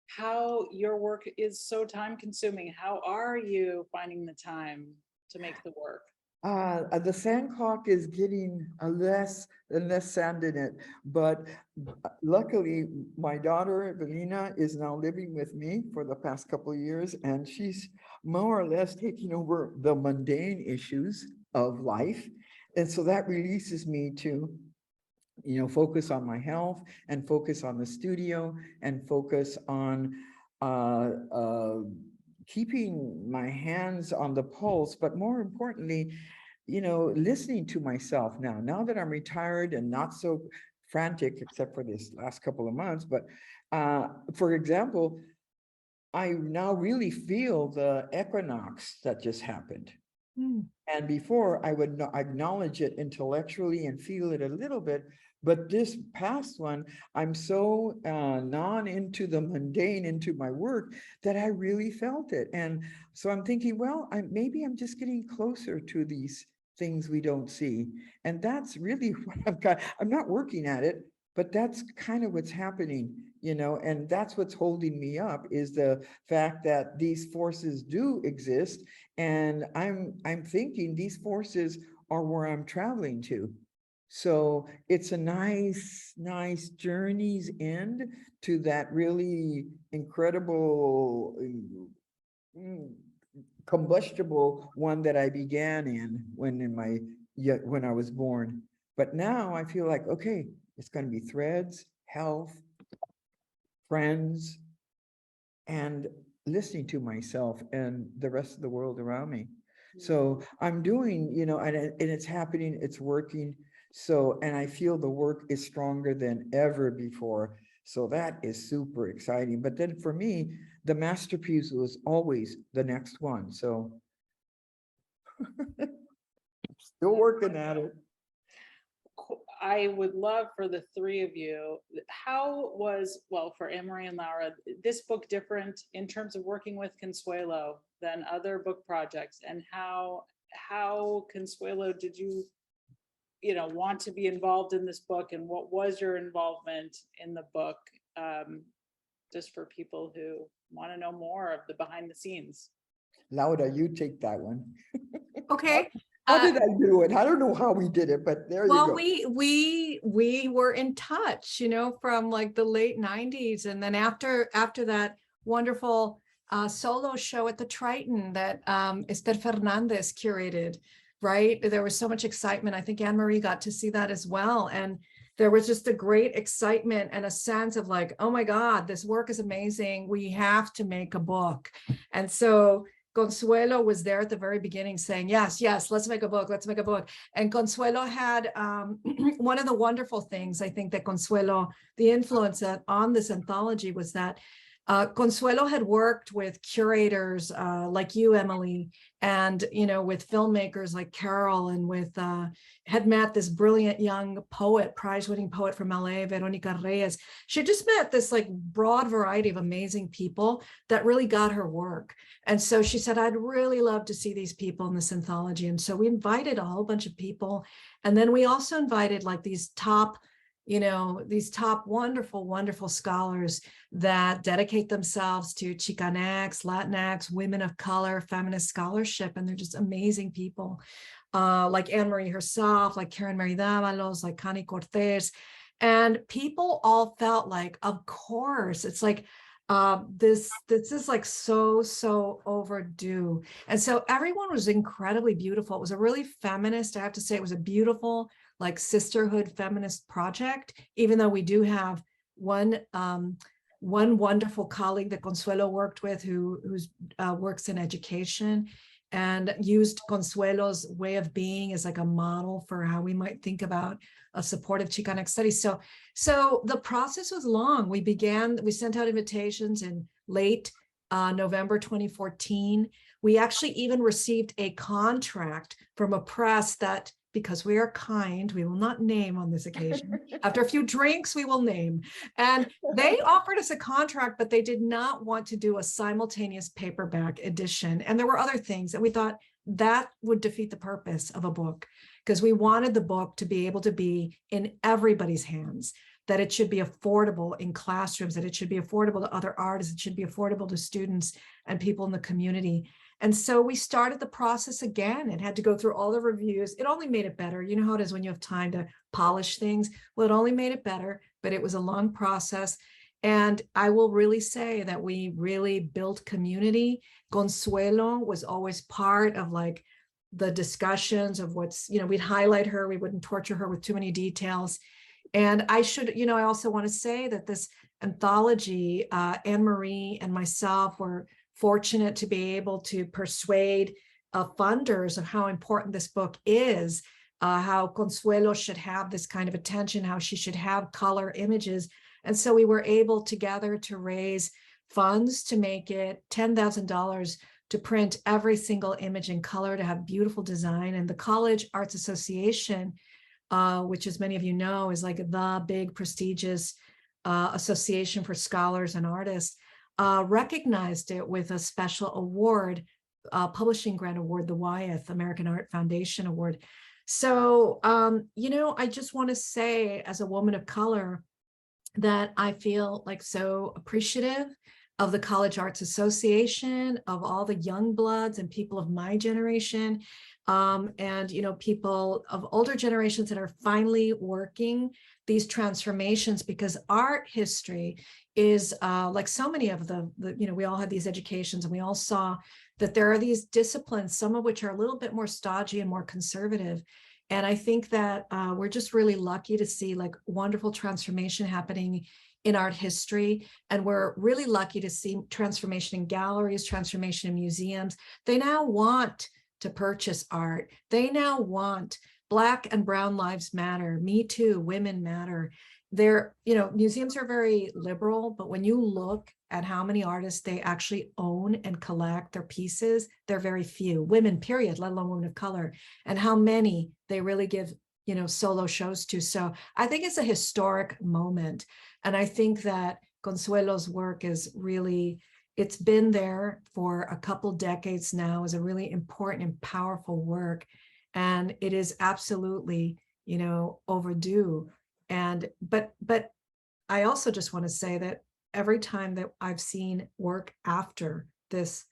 How your work is so time consuming. How are you finding the time to make the work? The sand clock is getting less and less sand in it, but luckily my daughter Evelina is now living with me for the past couple of years, and she's more or less taking over the mundane issues of life. And so that releases me to focus on my health and focus on the studio and focus on keeping my hands on the pulse, but more importantly, listening to myself now that I'm retired and not so frantic, except for this last couple of months. But for example, I now really feel the equinox that just happened. And before I would acknowledge it intellectually and feel it a little bit, but this past one, I'm so into the mundane, into my work, that I really felt it. And so I'm thinking, well, maybe I'm just getting closer to these things we don't see. And that's really what I've got. I'm not working at it, but that's kind of what's happening, and that's what's holding me up, is the fact that these forces do exist. And I'm thinking these forces are where I'm traveling to. So it's a nice journey's end to that really incredible combustible one that I began in when I was born. But now I feel like, okay, it's going to be threads, health, friends, and listening to myself and the rest of the world around me. So I'm doing, and it's happening, it's working. So, and I feel the work is stronger than ever before. So that is super exciting. But then for me, the masterpiece was always the next one. So still working at it. I would love for the three of you, how was, well, for Anne-Marie and Laura, this book different in terms of working with Consuelo than other book projects? And how Consuelo, did you want to be involved in this book, and what was your involvement in the book? Just for people who want to know more of the behind the scenes. Laura, you take that one. Okay. How did I do it? I don't know how we did it, but there you Well, go. we were in touch, from like the late 90s. And then after that wonderful solo show at the Triton that Esther Fernandez curated, right? There was so much excitement. I think Anne-Marie got to see that as well. And there was just a great excitement and a sense of like, oh my God, this work is amazing. We have to make a book. And so Consuelo was there at the very beginning saying, yes, let's make a book, And Consuelo had one of the wonderful things, I think, that Consuelo, the influence on this anthology was that Consuelo had worked with curators like you, Emily, and, with filmmakers like Carol, and with, had met this brilliant young poet, prize-winning poet from LA, Veronica Reyes. She just met this like broad variety of amazing people that really got her work. And so she said, I'd really love to see these people in this anthology. And so we invited a whole bunch of people. And then we also invited like these top wonderful, wonderful scholars that dedicate themselves to Chicanx, Latinx, women of color, feminist scholarship. And they're just amazing people, like Anne-Marie herself, like Karen Mary Davalos, like Connie Cortez. And people all felt like, of course, it's like, this is like so overdue. And so everyone was incredibly beautiful. It was a really feminist, I have to say, it was a beautiful, like sisterhood feminist project, even though we do have one wonderful colleague that Consuelo worked with who works in education and used Consuelo's way of being as like a model for how we might think about a supportive Chicana studies. So the process was long. We sent out invitations in late November 2014. We actually even received a contract from a press that, because we are kind, we will not name on this occasion. After a few drinks, we will name. And they offered us a contract, but they did not want to do a simultaneous paperback edition. And there were other things that we thought that would defeat the purpose of a book, because we wanted the book to be able to be in everybody's hands, that it should be affordable in classrooms, that it should be affordable to other artists, it should be affordable to students and people in the community. And so we started the process again. It had to go through all the reviews. It only made it better. You know how it is when you have time to polish things. Well, it only made it better, but it was a long process. And I will really say that we really built community. Consuelo was always part of like the discussions of what's, we'd highlight her, we wouldn't torture her with too many details. And I also want to say that this anthology, Anne-Marie and myself were fortunate to be able to persuade funders of how important this book is, how Consuelo should have this kind of attention, how she should have color images. And so we were able together to raise funds to make it $10,000 to print every single image in color, to have beautiful design. And the College Arts Association, which, as many of you know, is like the big prestigious association for scholars and artists, recognized it with a special award, publishing grant award, the Wyeth American Art Foundation Award. So, I just want to say, as a woman of color, that I feel like so appreciative of the College Arts Association, of all the young bloods and people of my generation, and people of older generations that are finally working these transformations, because art history is like so many of the we all had these educations, and we all saw that there are these disciplines, some of which are a little bit more stodgy and more conservative. And I think that we're just really lucky to see like wonderful transformation happening in art history. And we're really lucky to see transformation in galleries, transformation in museums. They now want to purchase art. They now want Black and Brown Lives Matter, Me Too, Women Matter. they're, you know, museums are very liberal, but when you look at how many artists they actually own and collect their pieces, they're very few. Women, period, let alone women of color, and how many they really give, you know, solo shows to. So I think it's a historic moment. And I think that Consuelo's work is really, it's been there for a couple decades now, is a really important and powerful work. And it is absolutely, you know, overdue. And but I also just want to say that every time that I've seen work after this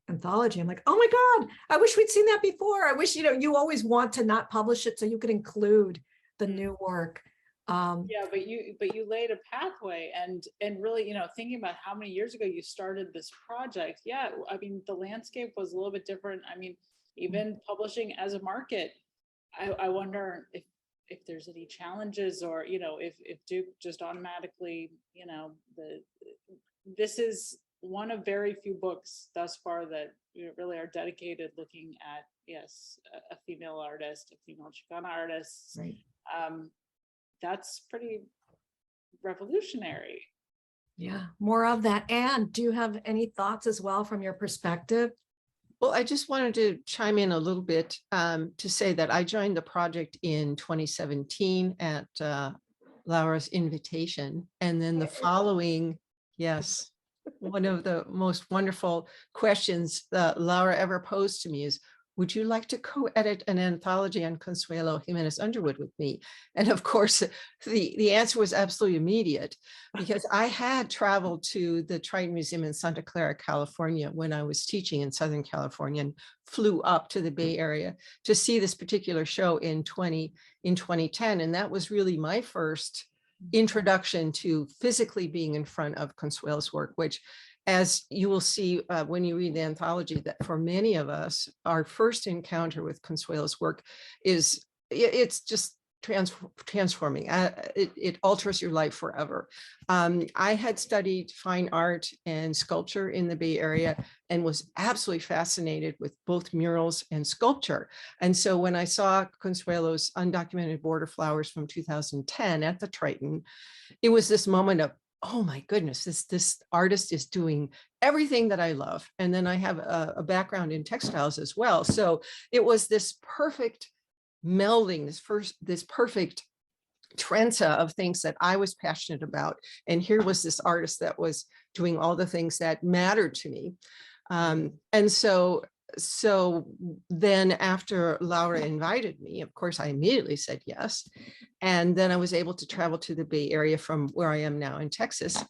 anthology, I'm like, oh my God, I wish we'd seen that before. I wish, you know, you always want to not publish it so you could include the new work. Yeah, but you laid a pathway, and really, you know, thinking about how many years ago you started this project. Yeah, I mean, the landscape was a little bit different. I mean, even publishing as a market, I wonder if there's any challenges, or, you know, if Duke just automatically, you know, this is one of very few books thus far that, you know, really are dedicated looking at, yes, a female artist, a female Chicana artist. Right. That's pretty revolutionary. Yeah, more of that. And do you have any thoughts as well from your perspective? Well, I just wanted to chime in a little bit to say that I joined the project in 2017 at Laura's invitation. And then the following, yes, one of the most wonderful questions that Laura ever posed to me is, would you like to co-edit an anthology on Consuelo Jimenez Underwood with me? And of course, the answer was absolutely immediate, because I had traveled to the Triton Museum in Santa Clara, California, when I was teaching in Southern California, and flew up to the Bay Area to see this particular show in 2010. And that was really my first introduction to physically being in front of Consuelo's work, which, as you will see when you read the anthology, that for many of us, our first encounter with Consuelo's work is, it's just transforming. It alters your life forever. I had studied fine art and sculpture in the Bay Area and was absolutely fascinated with both murals and sculpture. And so when I saw Consuelo's Undocumented Border Flowers from 2010 at the Triton, it was this moment of, oh my goodness, this artist is doing everything that I love. And then I have a background in textiles as well. So it was this perfect melding, this perfect trenza of things that I was passionate about. And here was this artist that was doing all the things that mattered to me. And so then after Laura invited me, of course, I immediately said yes. And then I was able to travel to the Bay Area from where I am now in Texas,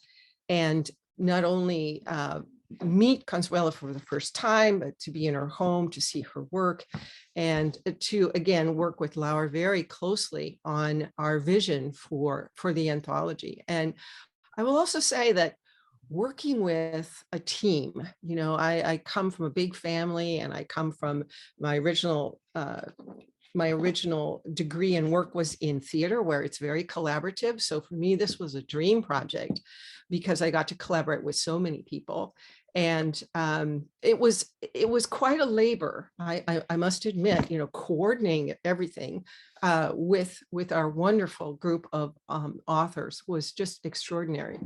and not only meet Consuelo for the first time, but to be in her home, to see her work, and to again work with Laura very closely on our vision for the anthology. And I will also say that working with a team, you know, I come from a big family, and I come from my original degree and work was in theater, where it's very collaborative. So for me, this was a dream project because I got to collaborate with so many people. And it was quite a labor, I must admit, you know, coordinating everything with our wonderful group of authors was just extraordinary.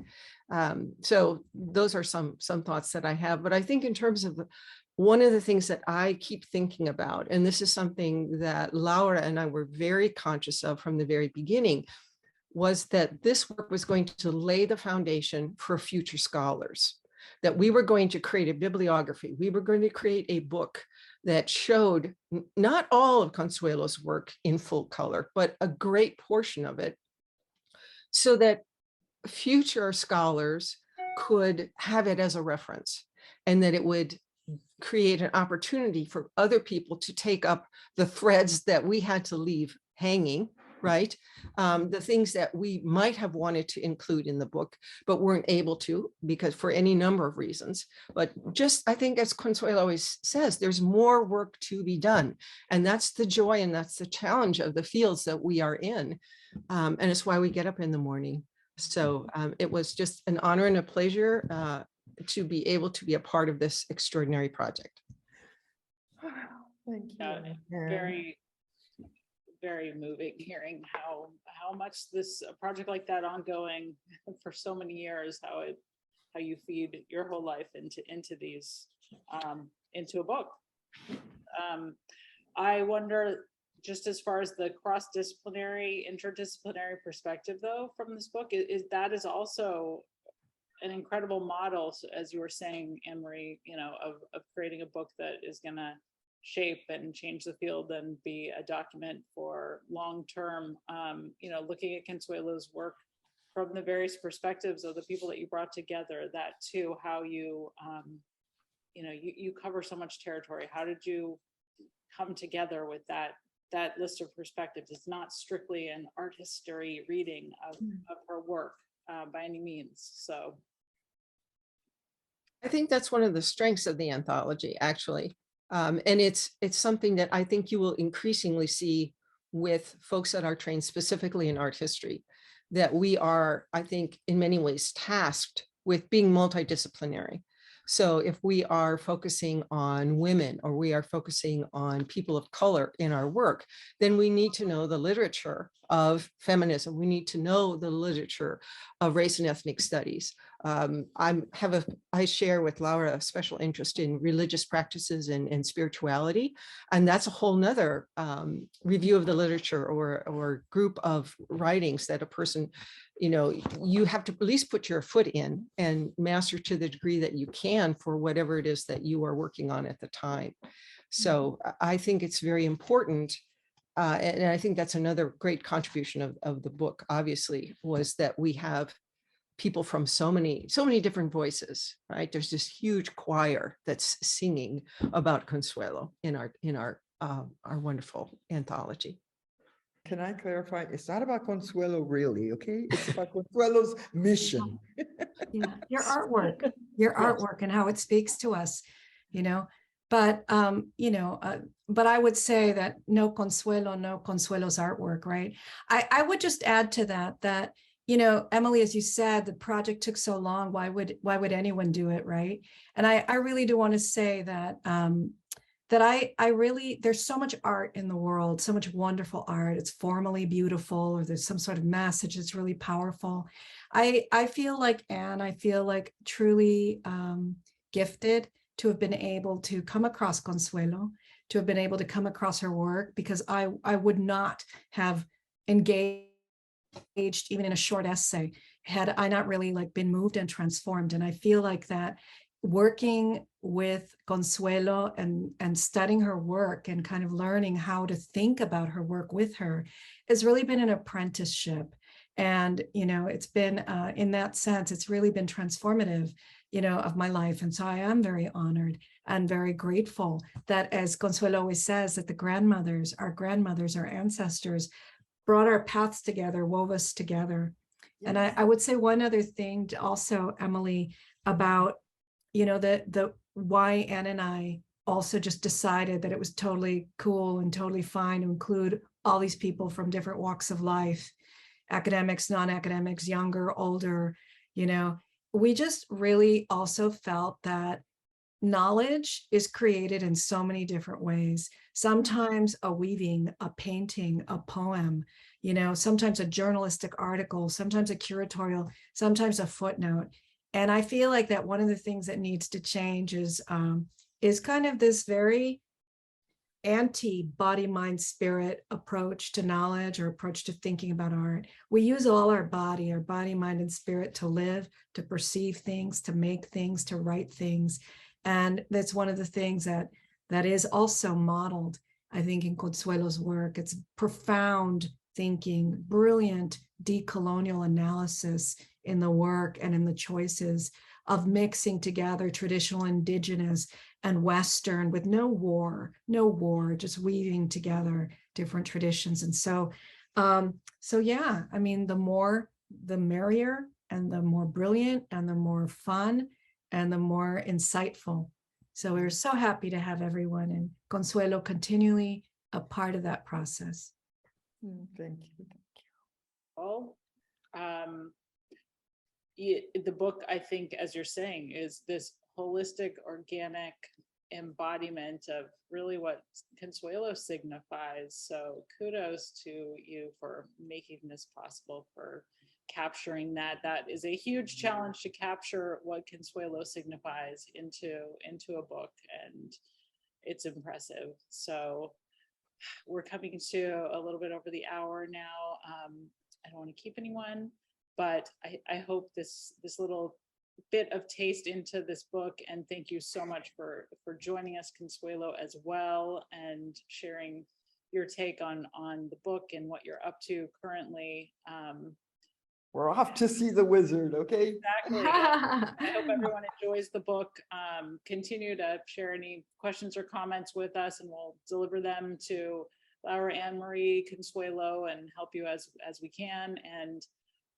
So those are some thoughts that I have. But I think in terms of one of the things that I keep thinking about, and this is something that Laura and I were very conscious of from the very beginning, was that this work was going to lay the foundation for future scholars, that we were going to create a bibliography. We were going to create a book that showed not all of Consuelo's work in full color, but a great portion of it, so that future scholars could have it as a reference, and that it would create an opportunity for other people to take up the threads that we had to leave hanging, right? The things that we might have wanted to include in the book, but weren't able to, because for any number of reasons. But just, I think, as Consuelo always says, there's more work to be done. And that's the joy, and that's the challenge of the fields that we are in. And it's why we get up in the morning. So it was just an honor and a pleasure to be able to be a part of this extraordinary project. Thank you. Very, very moving hearing how much a project like that ongoing for so many years, how you feed your whole life into these into a book. I wonder, just as far as the cross-disciplinary, interdisciplinary perspective though from this book, is also an incredible model, as you were saying, Anne-Marie, of creating a book that is going to shape and change the field and be a document for long-term, looking at Consuelo's work from the various perspectives of the people that you brought together, that too, how you cover so much territory. How did you come together with that list of perspectives? It's not strictly an art history reading of her work by any means. So I think that's one of the strengths of the anthology, actually. And it's something that I think you will increasingly see with folks that are trained specifically in art history, that we are, I think, in many ways tasked with being multidisciplinary. So if we are focusing on women, or we are focusing on people of color in our work, then we need to know the literature of feminism. We need to know the literature of race and ethnic studies. I share with Laura a special interest in religious practices and spirituality, and that's a whole nother review of the literature or group of writings that a person, you have to at least put your foot in and master to the degree that you can for whatever it is that you are working on at the time. So I think it's very important. And I think that's another great contribution of the book, obviously, was that we have people from so many different voices, right? There's this huge choir that's singing about Consuelo in our wonderful anthology. Can I clarify? It's not about Consuelo, really, okay? It's about Consuelo's mission. Yeah, your artwork and how it speaks to us, but but I would say that no Consuelo's artwork, right? I would just add to that Emily, as you said, the project took so long. Why would anyone do it, right? And I really do want to say that I really, there's so much art in the world, so much wonderful art. It's formally beautiful, or there's some sort of message that's really powerful. I feel like Anne, I feel like truly gifted to have been able to come across Consuelo, to have been able to come across her work, because I would not have engaged even in a short essay had I not really been moved and transformed. And I feel like that working with Consuelo and studying her work and kind of learning how to think about her work with her has really been an apprenticeship. And, it's been, in that sense, it's really been transformative, of my life. And so I am very honored and very grateful that, as Consuelo always says, that our grandmothers, our ancestors brought our paths together, wove us together. Yes. And I would say one other thing also, Emily, about, the why Anne and I also just decided that it was totally cool and totally fine to include all these people from different walks of life, academics, non-academics, younger, older, we just really also felt that knowledge is created in so many different ways. Sometimes a weaving, a painting, a poem, sometimes a journalistic article, sometimes a curatorial, sometimes a footnote. And I feel like that one of the things that needs to change is kind of this very anti-body, mind, spirit approach to knowledge, or approach to thinking about art. We use all our body, mind, and spirit to live, to perceive things, to make things, to write things. And that's one of the things that is also modeled, I think, in Consuelo's work. It's profound thinking, brilliant decolonial analysis in the work and in the choices of mixing together traditional, indigenous, and Western with no war, just weaving together different traditions. And so yeah, I mean, the more, the merrier, and the more brilliant, and the more fun, and the more insightful. So we're so happy to have everyone, and Consuelo continually a part of that process. Thank you. Well, the book, I think, as you're saying, is this holistic, organic embodiment of really what Consuelo signifies. So kudos to you for making this possible, for capturing that. That is a huge challenge to capture what Consuelo signifies into a book, and it's impressive. So we're coming to a little bit over the hour now. I don't want to keep anyone, but I hope this little bit of taste into this book, and thank you so much for joining us, Consuelo, as well, and sharing your take on the book and what you're up to currently. We're off to see the wizard, okay? Exactly. I hope everyone enjoys the book. Continue to share any questions or comments with us, and we'll deliver them to Laura, Anne Marie, Consuelo, and help you as we can. And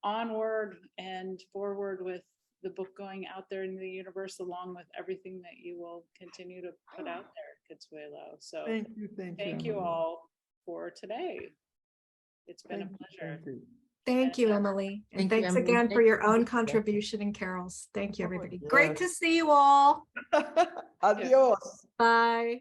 onward and forward with the book going out there in the universe, along with everything that you will continue to put out there, Consuelo. So Thank you, thank you Emily. all for today. It's been a pleasure. Thank you. Thank you, Emily. And Thank you, thanks Emily. again for Thank your you. own contribution and Carol's. Thank you, Oh, everybody. Great yes. to see you all. Adios. Bye.